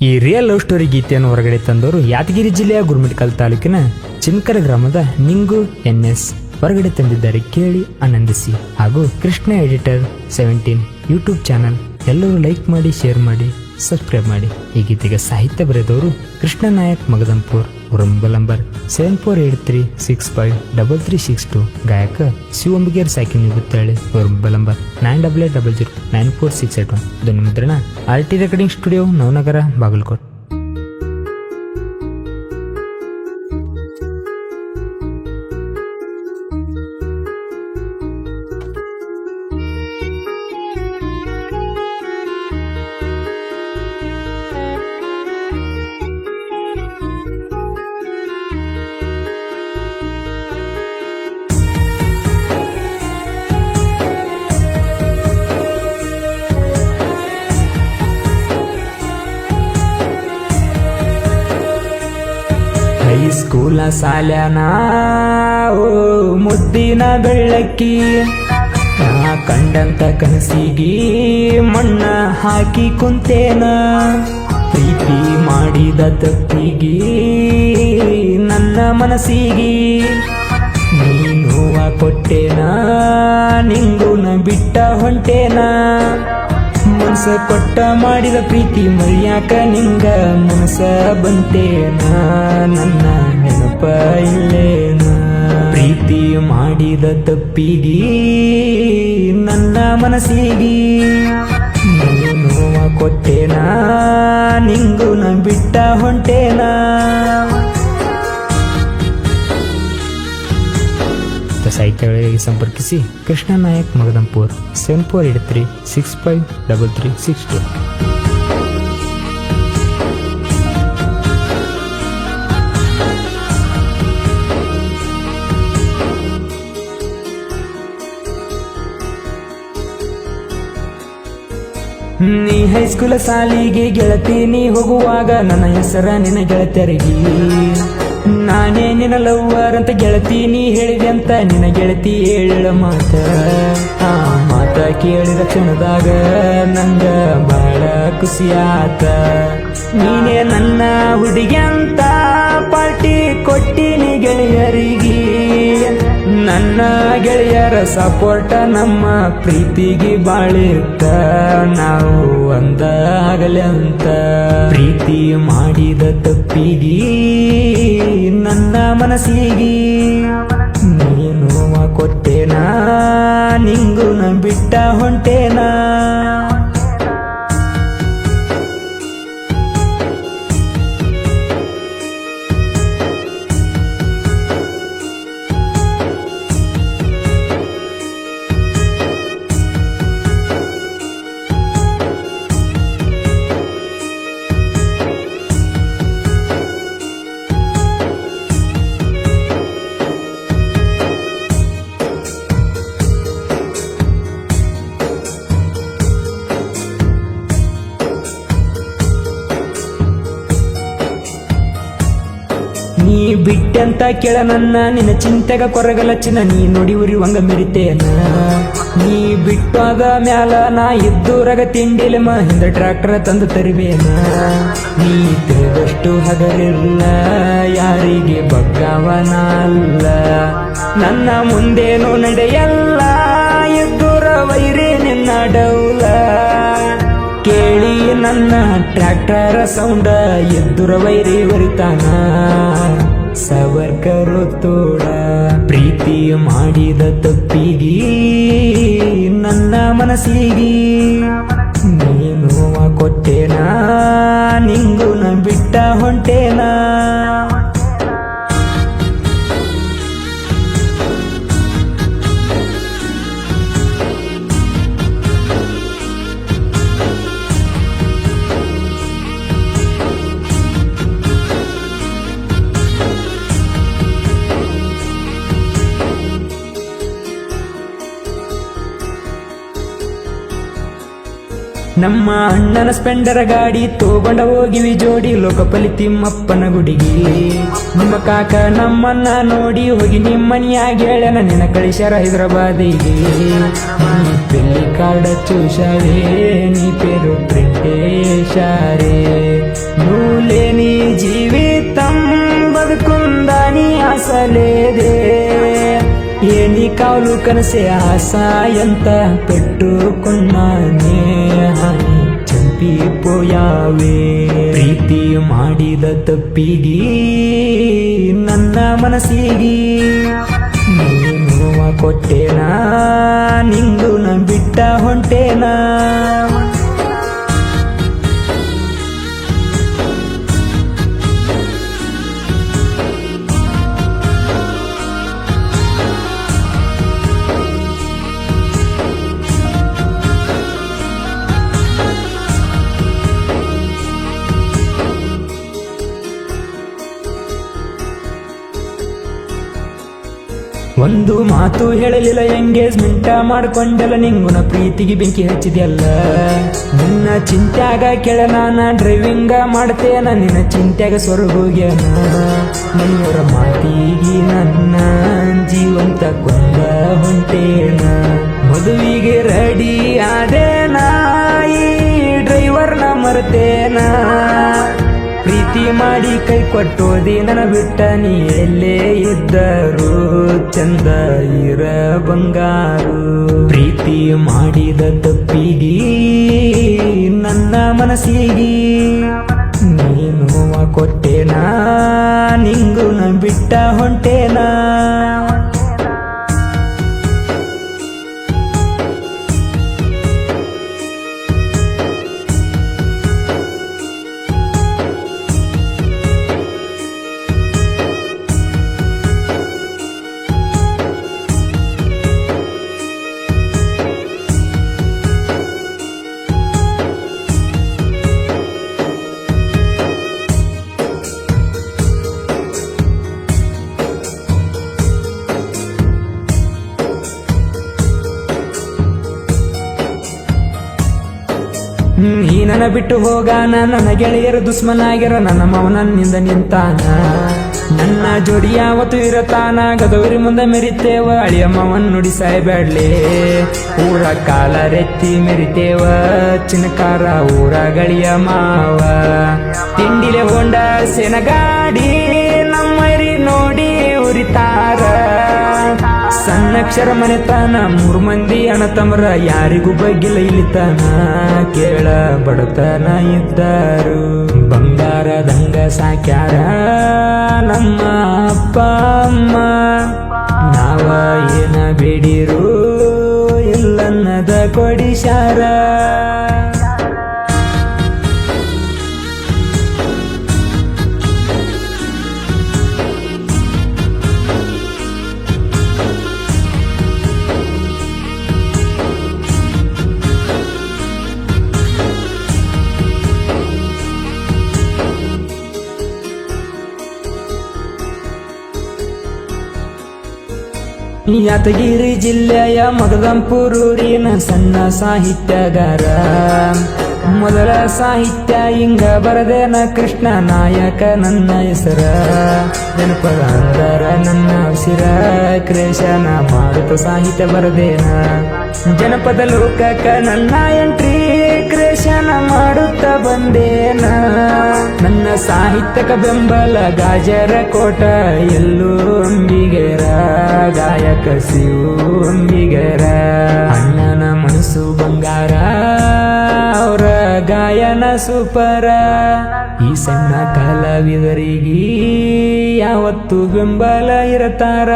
ಈ real love story ಗೀತೆಯನ್ನು ಹೊರಗಡೆ ತಂದವರು ಯಾದಗಿರಿ ಜಿಲ್ಲೆಯ ಗುರುಮಿಟ್ಕಲ್ ತಾಲೂಕಿನ ಚಿನ್ಕರ ಗ್ರಾಮದ ನಿಂಗು NS ಹೊರಗಡೆ ತಂದಿದ್ದಾರೆ. ಕೇಳಿ ಆನಂದಿಸಿ. ಹಾಗೂ ಕೃಷ್ಣ ಎಡಿಟರ್ 17 ಯೂಟ್ಯೂಬ್ ಚಾನಲ್ ಎಲ್ಲರೂ ಲೈಕ್ ಮಾಡಿ, ಶೇರ್ ಮಾಡಿ, ಸಬ್ಸ್ಕ್ರೈಬ್ ಮಾಡಿ. ಈ ಗೀತೆಗೆ ಸಾಹಿತ್ಯ ಬರೆದವರು ಕೃಷ್ಣ ನಾಯಕ್ ಮಗದಂಪುರ್. Mobile number 7483653362. ಗಾಯಕ ಶಿವಂಬಿಗೇರ್ ಸಾಕಿನಿ ಗುತ್ತಾಳೆ. Mobile number 9800944681. ಧ್ವನಿ ಮುದ್ರಣ RT recording studio, Navanagar, Bagalkot. ಹೈಸ್ಕೂಲ ಸಾಲ್ಯಾನ ಮುದ್ದಿನ ಬೆಳ್ಳಕ್ಕಿ, ನಾ ಕಂಡಂತ ಕನಸಿಗಿ ಮಣ್ಣ ಹಾಕಿ ಕುಂತೇನ. ಪ್ರೀತಿ ಮಾಡಿದ ತಪ್ಪಿಗಿ ನನ್ನ ಮನಸ್ಸಿಗಿ ನೀನುವ ಕೊಟ್ಟೇನ. ನಿಂಗುನ ಬಿಟ್ಟ ಹೊಂಟೇನ. ಮನಸ ಕೊಟ್ಟ ಮಾಡಿದ ಪ್ರೀತಿ ಮರಿಯಾಕ ನಿಂಗ ಮನಸ ಬಂತೇನ. ನನ್ನ ನೆನಪ ಇಲ್ಲೇನ. ಪ್ರೀತಿ ಮಾಡಿದ ತಪ್ಪಿಗಿ ನನ್ನ ಮನಸ್ಸಿಗಿ ನೋವ ಕೊಟ್ಟೇನ. ನಿಂಗುನ ಬಿಟ್ಟ ಹೊಂಟೇನ. ಸಾಹಿತ್ಯಗಳಿಗೆ ಸಂಪರ್ಕಿಸಿ ಕೃಷ್ಣ ನಾಯಕ್ ಮಗದಂಪುರ್ 7483653362. ನೀ ಹೈಸ್ಕೂಲ ಸಾಲಿಗೆ ಗೆಳತಿ, ನೀ ಹೋಗುವಾಗ ನನ್ನ ಹೆಸರ ನಿನ್ನ ಗೆಳತಿಯರಿಗೆ. ನಾನೇ ನಿನ್ನ ಲವ್ವರ್ ಅಂತ ಗೆಳತಿ ನೀ ಹೇಳಿದೆ ಅಂತ ನಿನ್ನ ಗೆಳತಿ ಹೇಳ ಮಾತ. ಆ ಮಾತ ಕೇಳಿದ ಕ್ಷಣದಾಗ ನಂಗ ಬಹಳ ಖುಷಿಯಾತ. ನೀನೇ ನನ್ನ ಹುಡುಗಿ ಅಂತ ಪಾರ್ಟಿ ಕೊಟ್ಟಿನಿ ಗೆಳೆಯರಿಗೆ. ನನ್ನ ಗೆಳೆಯರ ಸಪೋರ್ಟ ನಮ್ಮ ಪ್ರೀತಿಗೆ ಬಾಳಿರ್ತ. ನಾವು ಒಂದಾಗಲಿ ಅಂತ ಪ್ರೀತಿ ಮಾಡಿದ ತಪ್ಪಿಗಿ ನನ್ನ ಮನಸ್ಸಿಗಿ ನೀನು ಕೊಟ್ಟೇನ. ನಿಂಗುನ ಬಿಟ್ಟ ಹೊಂಟೇನ. ನೀ ಬಿಟ್ಟಂತ ಕೆಳ ನನ್ನ ನಿನ್ನ ಚಿಂತೆಗ ಕೊರಗಲಚ್ಚಿನ. ನೀ ನೋಡಿ ಉರಿವಂಗ ಮೆರಿತೇನ. ನೀ ಬಿಟ್ಟಾದ ಮ್ಯಾಲ ನಾ ಇದ್ದೂರಾಗ ತಿಂಡಿಲ ಹಿಂದ ಟ್ರ್ಯಾಕ್ಟರ್ ತಂದು ತರಿಬೇನ. ನೀ ತಿಳಿದಷ್ಟು ಹಗಲಿಲ್ಲ ಯಾರಿಗೆ ಬಗ್ಗವನ ಅಲ್ಲ. ನನ್ನ ಮುಂದೇನು ನಡೆಯಲ್ಲ ಇದ್ದೂರ ವೈರಿ ನಿನ್ನ ಡೌಲ. ಕೇಳಿ ನನ್ನ ಟ್ರ್ಯಾಕ್ಟರ್ ಸೌಂಡ ಎದ್ದುರ ವೈರಿ ವರಿತಾನ. ಸವರ್ಕರು ತೋಡ ಪ್ರೀತಿ ಮಾಡಿದ ತಪ್ಪಿಗಿ ನನ್ನ ಮನಸ್ಸಿಗಿ ನೀನು ಕೊಟ್ಟೇನ. ನಿಂಗುನ ಬಿಟ್ಟ ಹೊಂಟೇನ. ನಮ್ಮ ಅಣ್ಣನ ಸ್ಪೆಂಡರ ಗಾಡಿ ತಗೊಂಡ ಹೋಗಿವಿ ಜೋಡಿ ಲೋಕಪಲಿ ತಿಮ್ಮಪ್ಪನ ಗುಡಿಗಿ. ನಿಮ್ಮ ಕಾಕ ನಮ್ಮನ್ನ ನೋಡಿ ಹೋಗಿ ನಿಮ್ಮನಿಯಾಗ ಹೇಳನ ನಿನ್ನ ಕಳಿಸ್ಯಾರ ಹೈದರಾಬಾದಿಗೆ. పెళ్లి కాడ చూశావే నీ పేరు ప్రింటేశారే ಒಳ್ಳೇದೇ ಏನಿ ಕಾವಲು ಕನಸೆ ಆಸ ಎಂತ ಪೆಟ್ಟುಕೊಂಡಾನೆ ಹಾನಿ ಚಂಪಿ ಪೋಯಾವೆ ಪ್ರೀತಿ ಮಾಡಿದ ತಪ್ಪಿಗಿ ನನ್ನ ಮನಸ್ಸಿಗಿ ನೋವ ಕೊಟ್ಟೇನಾ ನಿಂದು ನ ಬಿಟ್ಟ ಹೊಂಟೇನಾ ಒಂದು ಮಾತು ಹೇಳಲಿಲ್ಲ ಎಂಗೇಜ್ಮೆಂಟ್ ಮಾಡ್ಕೊಂಡೆಲ್ಲ ನಿಂಗುನ ಪ್ರೀತಿಗೆ ಬೆಂಕಿ ಹಚ್ಚಿದೆಯಲ್ಲ ನಿನ್ನ ಚಿಂತ್ಯಾಗ ಕೆಳ ನಾನ ಡ್ರೈವಿಂಗ ಮಾಡ್ತೇನ ನಿನ್ನ ಚಿಂತ್ಯಾಗ ಸ್ವರ್ಗೋಗ್ಯಾನ ನನ್ನೂರ ಮಾತಿಗೆ ನನ್ನ ಜೀವಂತ ಕೊಂದ ಹೊಂಟೇನ ಮದುವಿಗೆ ರೆಡಿ ಆದೇನಾ ಈ ಡ್ರೈವರ್ನ ಮರ್ತೇನ ಪ್ರೀತಿ ಮಾಡಿ ಕೈ ಕೊಟ್ಟೋದಿ ನನ್ನ ಬಿಟ್ಟ ನೀ ಎಲ್ಲೇ ಇದ್ದರು ಚಂದ ಇರ ಬಂಗಾರು ಪ್ರೀತಿ ಮಾಡಿದ ತಪ್ಪಿಗಿ ನನ್ನ ಮನಸ್ಸಿಗಿ ನೀನು ಕೊಟ್ಟೇನಾ ನಿಂಗು ನ ಬಿಟ್ಟ ಹೊಂಟೇನಾ ಈ ನನ್ನ ಬಿಟ್ಟು ಹೋಗಾನ ನನ್ನ ಗೆಳೆಯರು ದುಶ್ಮನಾಗಿರ ನನ್ನ ಮೌನನ್ನಿಂದ ನಿಂತಾನ ನನ್ನ ಜೋಡಿ ಯಾವತ್ತು ಇರತಾನ ಗದವರಿ ಮುಂದೆ ಮೆರಿತೇವ ಅಳಿಯ ಮಾವನ್ ನುಡಿ ಸಾಯ್ಬೇಡ್ಲೆ ಊರ ಕಾಲ ರೆತ್ತಿ ಮೆರಿತೇವ ಚಿನಕಾರ ಊರ ಗಳಿಯ ಮಾವ ತಿಂಡಿಲೆ ಹೊಂಡ ಸೆನಗಾಡಿ ನಮ್ಮರಿ ನೋಡಿ ಉರಿತಾರ ಸಣ್ಣಕ್ಷರ ಮನೆತನ 3 ಮಂದಿ ಅಣ್ಣ ತಮ್ಮರ ಯಾರಿಗೂ ಬಗ್ಗಿಲ್ಲ ಇಲ್ಲಿತನ ಕೇಳ ಬಡತನ ಇದ್ದರು ಬಂಗಾರದಂಗ ಸಾಕ್ಯಾರ ನಮ್ಮ ಅಪ್ಪ ಅಮ್ಮ ನಾವ ಏನ ಬೇಡಿರು ಇಲ್ಲನ್ನದ ಕೊಡಿಸ್ಯಾರ ಯಾದಗಿರಿ ಜಿಲ್ಲೆಯ ಮಗದಂಪುರೂರಿನ ಸಣ್ಣ ಸಾಹಿತ್ಯಗಾರ ಮೊದಲ ಸಾಹಿತ್ಯ ಹಿಂಗ ಬರದೇನ ಕೃಷ್ಣ ನಾಯಕ ನನ್ನ ಹೆಸರ ಜನಪದ ಅಂದರ ನನ್ನ ಉಸಿರ ಕ್ರೇಶನ ಮಾಡುತ್ತ ಸಾಹಿತ್ಯ ಬರದೇನ ಜನಪದ ಲೋಕಕ್ಕ ನನ್ನ ಎಂಟ್ರಿ ಕ್ರೇಶನ ಮಾಡುತ್ತ ಬಂದೇನ ನನ್ನ ಸಾಹಿತ್ಯಕ ಬೆಂಬಲ ಗಾಜರ ಕೋಟ ಎಲ್ಲೂ ಅಂಬಿಗರ ಗಾಯಕ ಶಿವು ಅಂಬಿಗರ ಅಣ್ಣನ ಮನಸ್ಸು ಬಂಗಾರ ಅವರ ಗಾಯನ ಸೂಪರ ಈ ಸಣ್ಣ ಕಲಾವಿದರಿಗೆ ಯಾವತ್ತು ಬೆಂಬಲ ಇರತಾರ